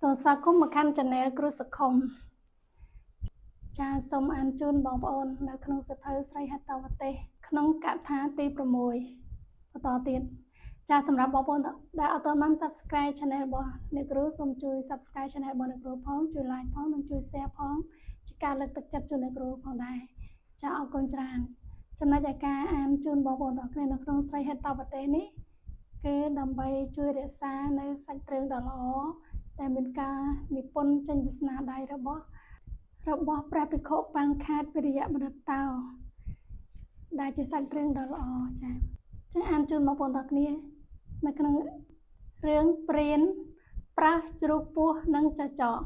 សូមស្វាគមន៍មកកាន់ Channel គ្រូសង្ឃុំចាសសូមអានជូនបងប្អូននៅក្នុងសៀវភៅស្រីហេតុវទេសក្នុងកថាទី6បន្តទៀតចាសសម្រាប់បងប្អូនដែលអត់ទាន់បាន Subscribe Channel របស់អ្នកគ្រូសូមជួយ Subscribe Channel របស់អ្នកគ្រូផងជួយ Like ផងនិងជួយ Share ផងជាការលើកទឹកចិត្តជូនអ្នកគ្រូផងដែរចាសអរគុណច្រើនចំណុចឯការអានជូនបងប្អូនទាំងគ្នានៅក្នុងស្រីហេតុវទេសនេះគឺដើម្បីជួយរក្សានៅសាច់រឿងដ៏ល្អដែលមានការនិពន្ធចេញពីស្នាដៃរបស់ព្រះភិក្ខុបាំងខាតវិរិយបណ្ឌិតតោដែលជាសាច់រឿងដ៏ល្អចា៎ចឹងអានជូនបងប្អូនទាំងគ្នានៅក្នុងរឿងព្រានប្រាសជ្រូកពស់និងចចក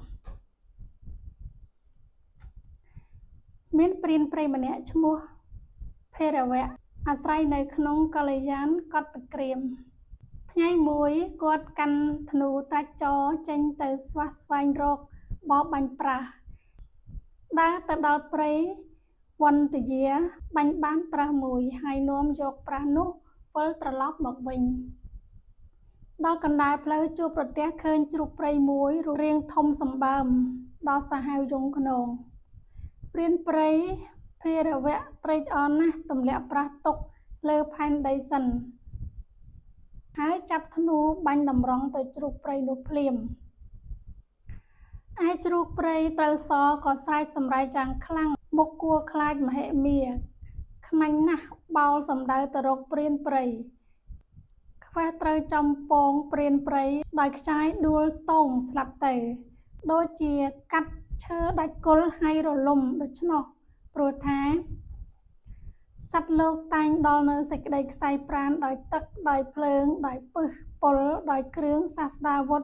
មានព្រានព្រៃម្នាក់ឈ្មោះភេរវៈអាស្រ័យនៅក្នុងកល្យានកត្តក្រៀមថ្ងៃមួយគាត់កាន់ធ្នូត្រាច់ចរចេញទៅស្វះស្វែងរកបបបាញ់ប្រាសដើរទៅដល់ព្រៃវន្តយាបាញ់បានប្រាសមួយហើយនាំយកប្រាសនោះវិលត្រឡប់មកវិញដល់កណ្ដាលផ្លូវជួបប្រទះឃើញជ្រូកព្រៃមួយរូបរាងធំសម្បើមដល់សាហាវយង់ខ្នងព្រានព្រៃភេរវៈត្រេកអរណាស់ទម្លាក់ប្រាសទុកលើផែនដីសិនហើយចាប់ធ្នូបាញ់តម្រង់ទៅជ្រូកព្រៃនោះភ្លាមឯជ្រូកព្រៃត្រូវសក៏ស្រែកសម្រែកយ៉ាងខ្លាំងមុខគួរខ្លាចមហិមាខ្មាញ់ណាស់បោលសំដៅទៅរកព្រានព្រៃខ្វះត្រូវចំពងព្រានព្រៃដោយខ្ចាយដួលតោងស្លាប់ទៅដូចជាកាត់ឈើដាច់គល់ហើយរលំដូច្នោះព្រោះថាសត្វលោកតែងដល់នៅសេចក្តីខ្សែប្រាណដោយទឹកដោយភ្លើងដោយពឹសពលដោយគ្រឿងសាស្តាវុធ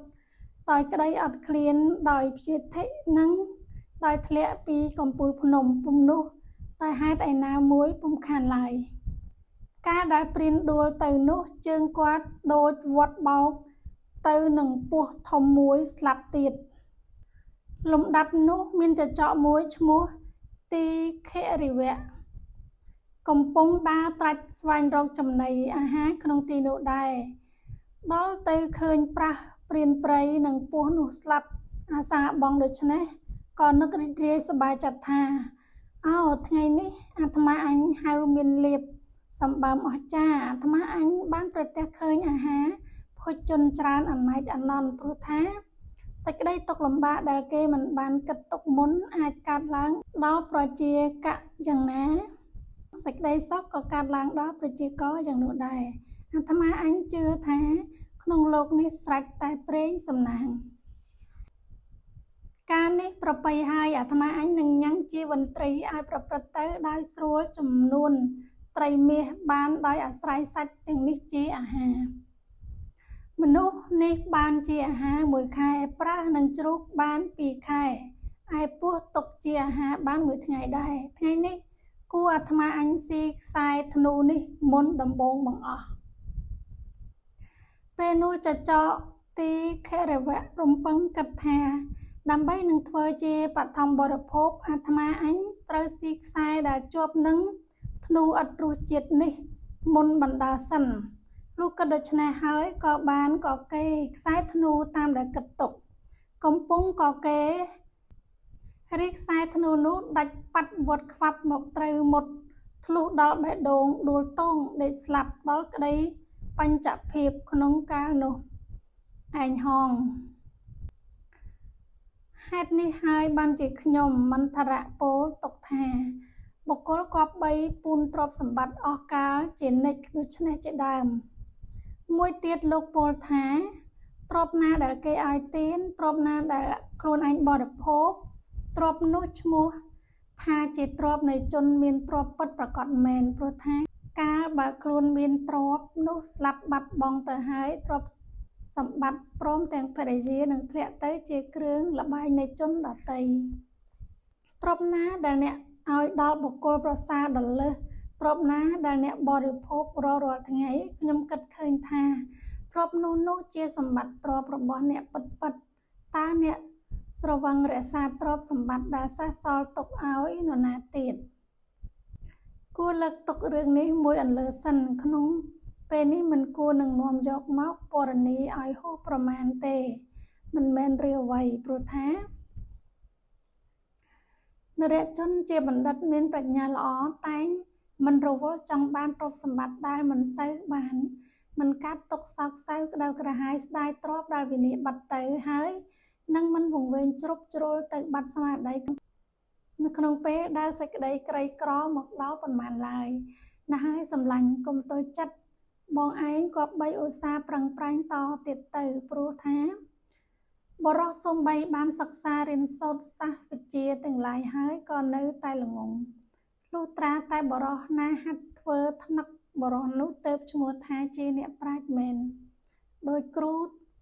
ដោយក្តីអត់ឃ្លានដោយព្យាធិនិងដោយធ្លាក់ពីកំពូលភ្នំពុំនោះដោយហេតុឯណាមួយពុំខានឡើយការដែលព្រានដួលទៅនោះជើងគាត់ដូចវត្តបោកទៅនឹងពស់ធំមួយស្លាប់ទៀតលំដាប់នោះមានចចកមួយឈ្មោះទីខរិវៈកំពុងដើរត្រាច់ស្វែងរកចំណីអាហារក្នុងទីនោះដែរដល់ទៅឃើញប្រាសព្រានព្រៃនិងពស់នោះស្លាប់អាសាបងដូច្នេះក៏នឹករីករាយសប្បាយចិត្តថាអូថ្ងៃនេះអាត្មាអញហៅមានលៀបសម្បើមអស្ចារ្យអាត្មាអញបានប្រទះឃើញអាហារភោជនច្រើនអនេកអនន្តព្រោះថាសេចក្តីទុក្ខលំបាកដែលគេមិនបានគិតទុកមុនអាចកើតឡើងដល់ប្រជាកៈយ៉ាងណាសេចក្តីសុខក៏កើតឡើងដល់ប្រជាករយ៉ាងនោះដែរអាត្មាអញជឿថាក្នុងលោកនេះស្រេចតែព្រេងសំណាងការនេះប្រពៃហើយអាត្មាអញនឹងញ៉ាំងជាវន្ត្រីឲ្យប្រព្រឹត្តទៅដោយស្រួលចំនួនត្រីមាសបានដោយអាស្រ័យសាច់ទាំងនេះជាអាហារមនុស្សនេះបានជាអាហារ1ខែប្រាសនិងជ្រូកបាន2ខែឯពស់ទុកជាអាហារបាន1ថ្ងៃដែរថ្ងៃនេះគួរអាត្មាអញស៊ីខ្សែធ្នូនេះមុនដំបូងបង្អស់ពេលនោះចចកទីខរិវៈរំពឹងគិតថាដើម្បីនឹងធ្វើជាបឋមបរិភោគអាត្មាអញត្រូវស៊ីខ្សែដែលជាប់នឹងធ្នូឥតរសជាតិនេះមុនបណ្ដើរសិនលុះគិតដូច្នេះហើយក៏បានកកេខ្សែធ្នូតាមដែលគិតទុកកំពុងកកេរីខ្សែធ្នូនោះដាច់ប៉ាត់វត្តខ្វាប់មកត្រូវមុតធ្លុះដល់បេះដូងដួលតោងដេកស្លាប់ដល់ក្តីបញ្ចភាពក្នុងកាលនោះឯងហងហេតុនេះហើយបានជាខ្ញុំមន្ទរៈពោលទុកថាបុគ្គលគប្បីពូនទ្រព្យសម្បត្តិអស់កាលជានិច្ចដូច្នេះជាដើមមួយទៀតលោកពោលថាទ្រព្យណាដែលគេឲ្យទានទ្រព្យណាដែលខ្លួនឯងបរិភោគទ្រព្យនោះឈ្មោះថាជាទ្រព្យនៃជនមានទ្រព្យពិតប្រាកដមែនព្រោះថាកាលបើខ្លួនមានទ្រព្យនោះស្លាប់បាត់បង់ទៅហើយទ្រព្យសម្បត្តិព្រមទាំងភរិយានឹងធ្លាក់ទៅជាគ្រឿងលបែងនៃជនដទៃទ្រព្យណាដែលអ្នកឲ្យដល់បុគ្គលប្រសើរដល់លើសទ្រព្យណាដែលអ្នកបរិភោគរាល់ថ្ងៃខ្ញុំគិតឃើញថាទ្រព្យនោះជាសម្បត្តិទ្រព្យរបស់អ្នកពិតតើអ្នកស្រវឹងរក្សាទ្រព្យសម្បត្តិដែលសេសសល់ទុកឲ្យនរណាទៀតគួរលើកទុករឿងនេះមួយអន្លើសិនក្នុងពេលនេះមិនគួរនឹងនាំយកមកពណ៌នាឲ្យហួសប្រមាណទេ មិនមែនរឿងអ្វីព្រោះថានរជនជាបណ្ឌិតមានប្រាជ្ញាល្អតែងមិនរវល់ចង់បានទ្រព្យសម្បត្តិដែលមិនសូវបានមិនកាត់ទុកសោកសៅក្តៅក្រហាយស្ដាយទ្រព្យដែលវិនិច្ឆ័យបាត់ទៅហើយនឹងមិនវង្វេងជ្រុបជ្រុលទៅបាត់ស្មារតីនៅក្នុងពេលដែលសេចក្តីក្រីក្រមកដល់ប៉ុន្មានឡើយណាស់ហើយសម្លាញ់កុំតូចចិត្តបងឯងគប្បីឧស្សាហ៍ប្រឹងប្រែងតទៀតទៅព្រោះថាបរិសុទ្ធសំបីបានសិក្សារៀនសូត្រសាស្ត្រវិទ្យាទាំងឡាយហើយក៏នៅតែល្ងងលុះត្រាតែបរិសុទ្ធណាហាត់ធ្វើថ្នឹកបរិសុទ្ធនោះទើបឈ្មោះថាជាអ្នកប្រាជ្ញមែនដោយគ្រូ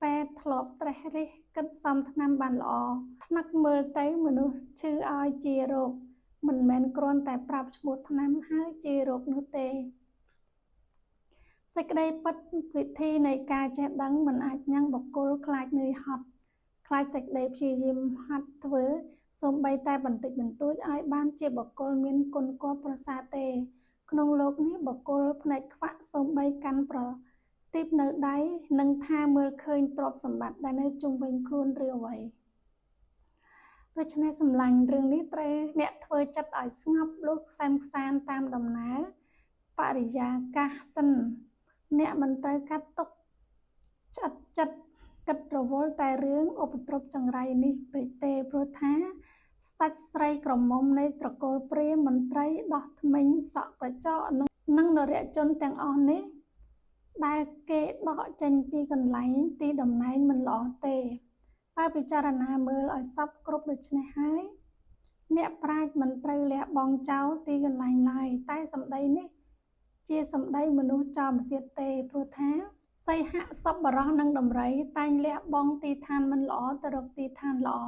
ពេទ្យធ្លាប់ត្រេះរិះគិតផ្សំថ្នាំបានល្អថ្នឹកមើលទៅមនុស្សឈឺឲ្យជារោគមិនមែនគ្រាន់តែប្រាប់ឈ្មោះថ្នាំហើយជារោគនោះទេសេចក្តីពិតវិធីនៃការចេះដឹងមិនអាចញ៉ាំងបុគ្គលខ្លាចនឿយហត់ខ្លាចសេចក្តីព្យាយាមហាត់ធ្វើសូម្បីតែបន្តិចបន្តួចឲ្យបានជាបុគ្គលមានគុណគបប្រសើរទេក្នុងโลกនេះបុគ្គលផ្នែកខ្វាក់សូម្បីកាន់ប្រទីបនៅដៃនឹងថាមើលឃើញទ្រព្យសម្បត្តិដែលនៅជុំវិញខ្លួនឬអ្វីដូច្នេះសម្លាញ់រឿងនេះត្រូវអ្នកធ្វើចិត្តឲ្យស្ងប់លុះខ្សែមខ្សានតាមដំណើរបរិយាកាសសិនអ្នកមិនត្រូវកាត់ទុកឆ្អិតចិត្តគិតរវល់តែរឿងឧបទ្រពចង្រៃនេះពេកទេព្រោះថាស្ដេចស្រីក្រមុំនៃត្រកូលព្រាហ្មណ៍មន្ត្រីដោះធ្មេញសក់ប្រចកនិងនរជនទាំងអស់នេះដែលគេដកចេញពីកន្លែងទីតំណែងមិនល្អទេបើពិចារណាមើលឲ្យសពគ្រប់ដូច្នេះហើយអ្នកប្រាជ្ញមិនត្រូវលះបង់ចោលទីកន្លែងឡើយតែសម្ដីនេះជាសម្ដីមនុស្សចោលម្សៀតទេព្រោះថាសីហសប្បុរសនិងដំរីតែងលះបង់ទីឋានមិនល្អទៅរកទីឋានល្អ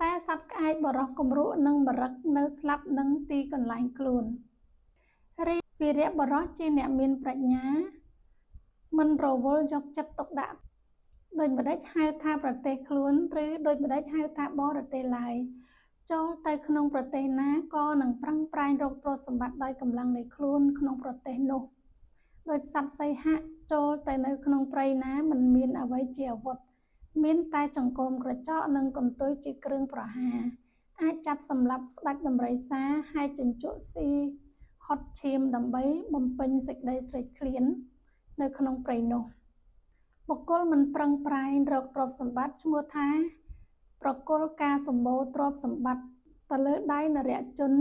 តែសត្វក្អែកបរោះគំរក់និងបរិកនៅស្លាប់នឹងទីកន្លែងខ្លួនរីវីរៈបរោះជាអ្នកមានប្រាជ្ញាមិនរវល់យកចិត្តទុកដាក់ដូចម្ដេចហៅថាប្រទេសខ្លួនឬដូចម្ដេចហៅថាបរទេសឡើយចូលទៅក្នុងប្រទេសណាក៏នឹងប្រឹងប្រែងរកទ្រព្យសម្បត្តិដោយកម្លាំងនៃខ្លួនក្នុងប្រទេសនោះដោយសត្វសីហៈចូលទៅនៅក្នុងព្រៃណាមិនមានអ្វីជាអាវុធមានតែចង្កូមក្រចកនិងកន្ទុយជាគ្រឿងប្រហារអាចចាប់សម្លាប់ស្ដេចដំរីសាហែកជញ្ជក់ស៊ីហត់ឈាមដើម្បីបំពេញសេចក្តីស្រេកឃ្លាននៅក្នុងព្រៃនោះបុគ្គលមិនប្រឹងប្រែងរកទ្រព្យសម្បត្តិឈ្មោះថាប្រគល់ការសម្បូរទ្រព្យសម្បត្តិទៅលើដៃនរជន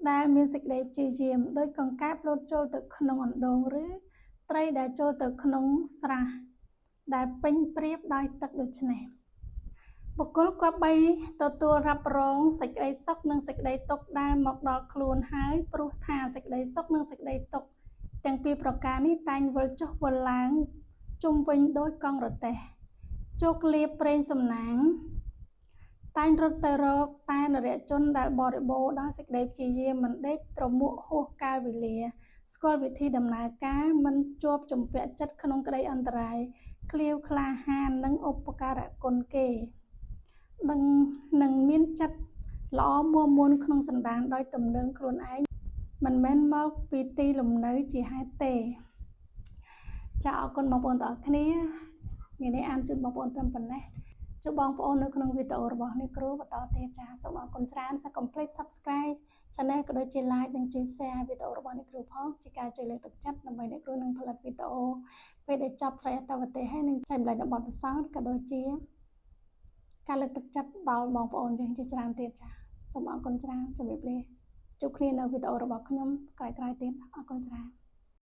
ដែលមានសេចក្តីព្យាយាមដោយកង្កែបលោតចូលទៅក្នុងអណ្ដូងឬត្រីដែលចូលទៅក្នុងស្រះដែលពេញព្រាបដោយទឹកដូច្នេះបុគ្គលគប្បីទទួលរ៉ាប់រងសេចក្តីសុខនិងសេចក្តីទុក្ខដែលមកដល់ខ្លួនហើយព្រោះថាសេចក្តីសុខនិងសេចក្តីទុក្ខទាំងពីរប្រការនេះតែងវិលចុះវិលឡើងជុំវិញដោយកង់រទេះជោគលាភប្រេងសំណាងតែងរត់ទៅរកតែនរជនដែលបរិបូរណ៍ដោយសេចក្តីព្យាយាមមិនដេកត្រមួកហួសកាលវេលាស្គាល់វិធីដំណើរការមិនជាប់ជំពាក់ចិត្តក្នុងក្តីអន្តរាយក្លៀវក្លាហាននិងឧបការៈគុណគេនឹងមានចិត្តល្អមួមមួនក្នុងសន្តានដោយទំនើងខ្លួនឯងមិនមែនមកពីទីលំនៅជាហេតុទេចាអរគុណបងប្អូនទាំងអស់គ្នាថ្ងៃនេះអានជូនបងប្អូនត្រឹមប៉ុណ្ណេះជួបបងប្អូននៅក្នុងវីដេអូរបស់អ្នកគ្រូបន្តទៀតចាសូមអរគុណច្រើនសូមកុំភ្លេច Subscribe Channel ក៏ដូចជា Like និងជួយ Share វីដេអូរបស់អ្នកគ្រូផងជាការជួយលើកទឹកចិត្តដើម្បីអ្នកគ្រូនឹងផលិតវីដេអូពេលដែលចប់ត្រីអត្តវទេសហើយនឹងចែកម្លែកនៅបទពិសោធន៍ក៏ដូចជាការលើកទឹកចិត្តដល់បងប្អូនយើងជាច្រើនទៀតចាសូមអរគុណច្រើនជម្រាបលាជួបគ្នានៅវីដេអូរបស់ខ្ញុំក្រោយៗទៀតអរគុណច្រើន